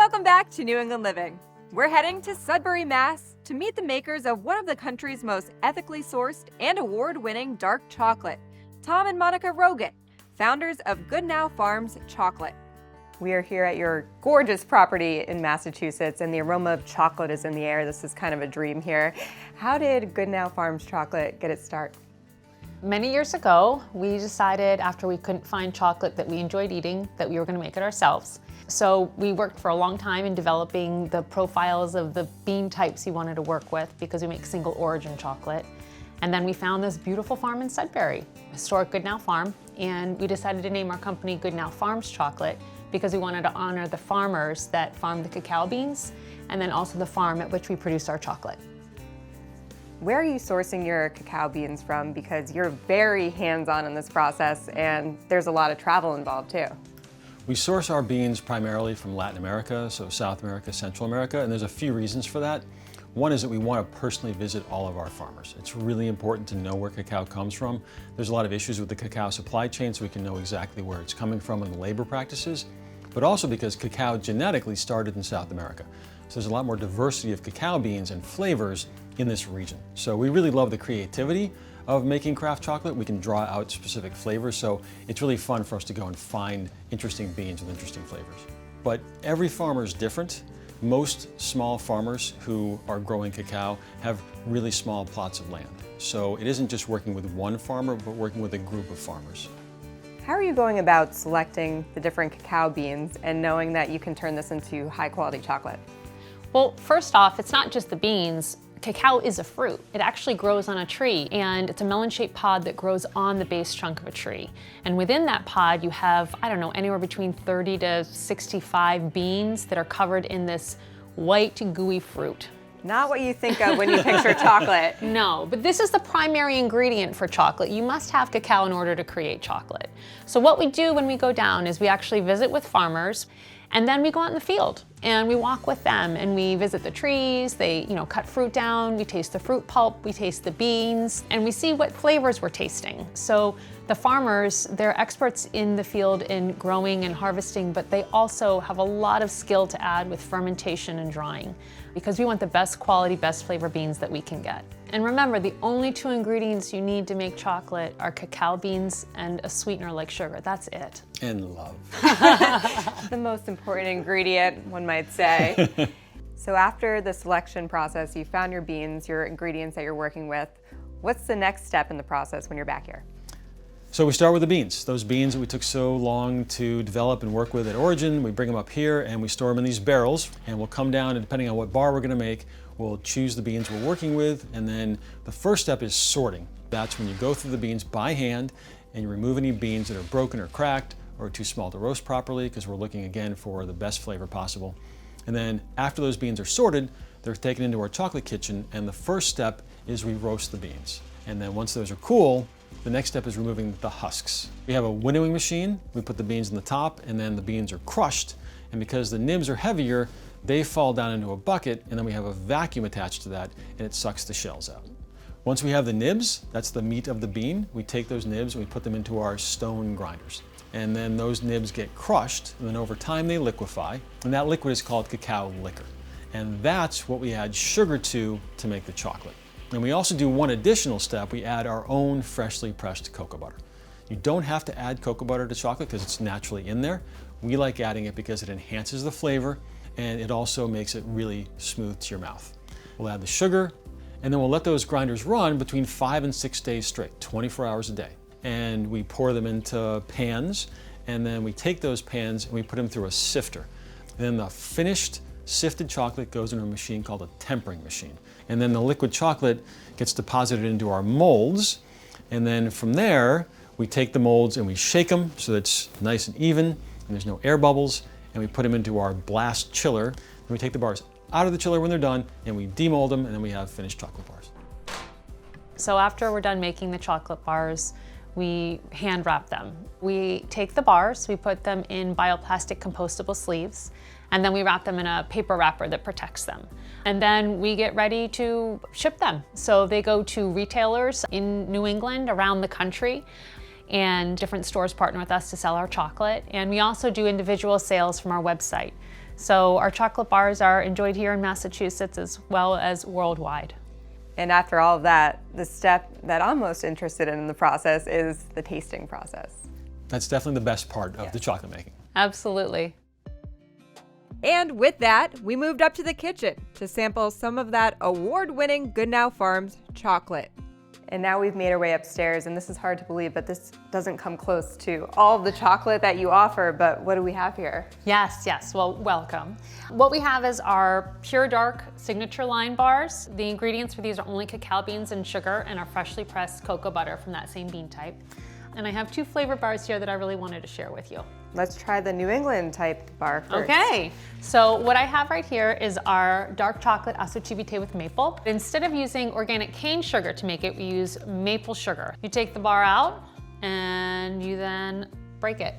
Welcome back to New England Living. We're heading to Sudbury, Mass. to meet the makers of one of the country's most ethically sourced and award-winning dark chocolate, Tom and Monica Rogan, founders of Goodnow Farms Chocolate. We are here at your gorgeous property in Massachusetts, and the aroma of chocolate is in the air. This is kind of a dream here. How did Goodnow Farms Chocolate get its start? Many years ago, we decided after we couldn't find chocolate that we enjoyed eating, that we were going to make it ourselves. So we worked for a long time in developing the profiles of the bean types we wanted to work with because we make single origin chocolate. And then we found this beautiful farm in Sudbury, historic Goodnow Farm, and we decided to name our company Goodnow Farms Chocolate because we wanted to honor the farmers that farm the cacao beans and then also the farm at which we produce our chocolate. Where are you sourcing your cacao beans from? Because you're very hands-on in this process and there's a lot of travel involved too. We source our beans primarily from Latin America, so South America, Central America, and there's a few reasons for that. One is that we want to personally visit all of our farmers. It's really important to know where cacao comes from. There's a lot of issues with the cacao supply chain, so we can know exactly where it's coming from and the labor practices, but also because cacao genetically started in South America. So there's a lot more diversity of cacao beans and flavors in this region. So we really love the creativity of making craft chocolate. We can draw out specific flavors, so it's really fun for us to go and find interesting beans with interesting flavors. But every farmer is different. Most small farmers who are growing cacao have really small plots of land. So it isn't just working with one farmer, but working with a group of farmers. How are you going about selecting the different cacao beans and knowing that you can turn this into high quality chocolate? Well, first off, it's not just the beans. Cacao is a fruit. It actually grows on a tree, and it's a melon-shaped pod that grows on the base trunk of a tree. And within that pod, you have, I don't know, anywhere between 30 to 65 beans that are covered in this white, gooey fruit. Not what you think of when you picture chocolate. No, but this is the primary ingredient for chocolate. You must have cacao in order to create chocolate. So what we do when we go down is we actually visit with farmers, and then we go out in the field and we walk with them and we visit the trees. They, cut fruit down, we taste the fruit pulp, we taste the beans, and we see what flavors we're tasting. So the farmers, they're experts in the field in growing and harvesting, but they also have a lot of skill to add with fermentation and drying because we want the best quality, best flavor beans that we can get. And remember, the only two ingredients you need to make chocolate are cacao beans and a sweetener like sugar. That's it. And love. The most important ingredient, one might say. So after the selection process, you found your beans, your ingredients that you're working with. What's the next step in the process when you're back here? So we start with the beans. Those beans that we took so long to develop and work with at origin, we bring them up here and we store them in these barrels, and we'll come down and depending on what bar we're gonna make, we'll choose the beans we're working with, and then the first step is sorting. That's when you go through the beans by hand and you remove any beans that are broken or cracked or too small to roast properly because we're looking again for the best flavor possible. And then after those beans are sorted, they're taken into our chocolate kitchen, and the first step is we roast the beans. And then once those are cool, the next step is removing the husks. We have a winnowing machine. We put the beans in the top and then the beans are crushed. And because the nibs are heavier, they fall down into a bucket, and then we have a vacuum attached to that and it sucks the shells out. Once we have the nibs, that's the meat of the bean, we take those nibs and we put them into our stone grinders. And then those nibs get crushed, and then over time they liquefy, and that liquid is called cacao liquor. And that's what we add sugar to make the chocolate. And we also do one additional step. We add our own freshly pressed cocoa butter. You don't have to add cocoa butter to chocolate because it's naturally in there. We like adding it because it enhances the flavor and it also makes it really smooth to your mouth. We'll add the sugar, and then we'll let those grinders run between 5 and 6 days straight, 24 hours a day. And we pour them into pans, and then we take those pans and we put them through a sifter. And then the finished sifted chocolate goes into a machine called a tempering machine. And then the liquid chocolate gets deposited into our molds. And then from there, we take the molds and we shake them so that it's nice and even and there's no air bubbles. And we put them into our blast chiller. And we take the bars out of the chiller when they're done and we demold them, and then we have finished chocolate bars. So after we're done making the chocolate bars, we hand wrap them. We take the bars, we put them in bioplastic compostable sleeves, and then we wrap them in a paper wrapper that protects them. And then we get ready to ship them. So they go to retailers in New England, around the country, and different stores partner with us to sell our chocolate. And we also do individual sales from our website. So our chocolate bars are enjoyed here in Massachusetts as well as worldwide. And after all of that, the step that I'm most interested in the process is the tasting process. That's definitely the best part of the chocolate making. Absolutely. And with that, we moved up to the kitchen to sample some of that award-winning Goodnow Farms chocolate. And now we've made our way upstairs, and this is hard to believe, but this doesn't come close to all of the chocolate that you offer, but what do we have here? Yes, well, welcome. What we have is our pure dark signature line bars. The ingredients for these are only cacao beans and sugar and our freshly pressed cocoa butter from that same bean type. And I have 2 flavor bars here that I really wanted to share with you. Let's try the New England type bar first. Okay, so what I have right here is our dark chocolate assortite with maple. Instead of using organic cane sugar to make it, we use maple sugar. You take the bar out and you then break it.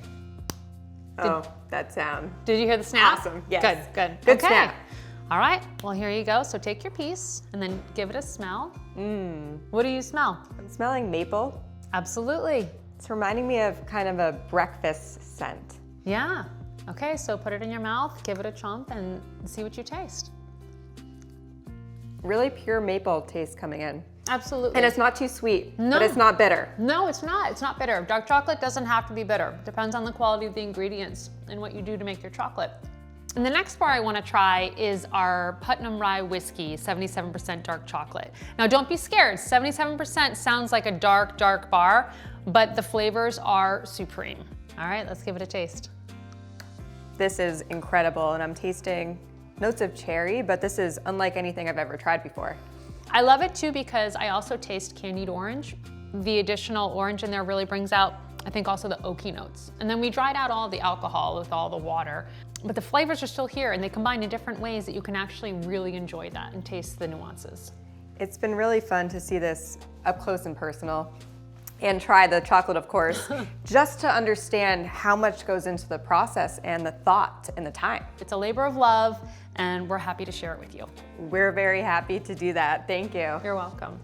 That sound. Did you hear the snap? Awesome, yes. Good. Good Okay. snap. All right, well here you go. So take your piece and then give it a smell. What do you smell? I'm smelling maple. Absolutely. It's reminding me of kind of a breakfast scent. Yeah. Okay, so put it in your mouth, give it a chomp, and see what you taste. Really pure maple taste coming in. Absolutely. And it's not too sweet, No. but it's not bitter. No, it's not. It's not bitter. Dark chocolate doesn't have to be bitter. It depends on the quality of the ingredients and what you do to make your chocolate. And the next bar I want to try is our Putnam Rye Whiskey, 77% dark chocolate. Now don't be scared, 77% sounds like a dark bar, but the flavors are supreme. All right, let's give it a taste. This is incredible, and I'm tasting notes of cherry, but this is unlike anything I've ever tried before. I love it too because I also taste candied orange. The additional orange in there really brings out, I think, also the oaky notes. And then we dried out all the alcohol with all the water, but the flavors are still here and they combine in different ways that you can actually really enjoy that and taste the nuances. It's been really fun to see this up close and personal and try the chocolate, of course, just to understand how much goes into the process and the thought and the time. It's a labor of love and we're happy to share it with you. We're very happy to do that. Thank you. You're welcome.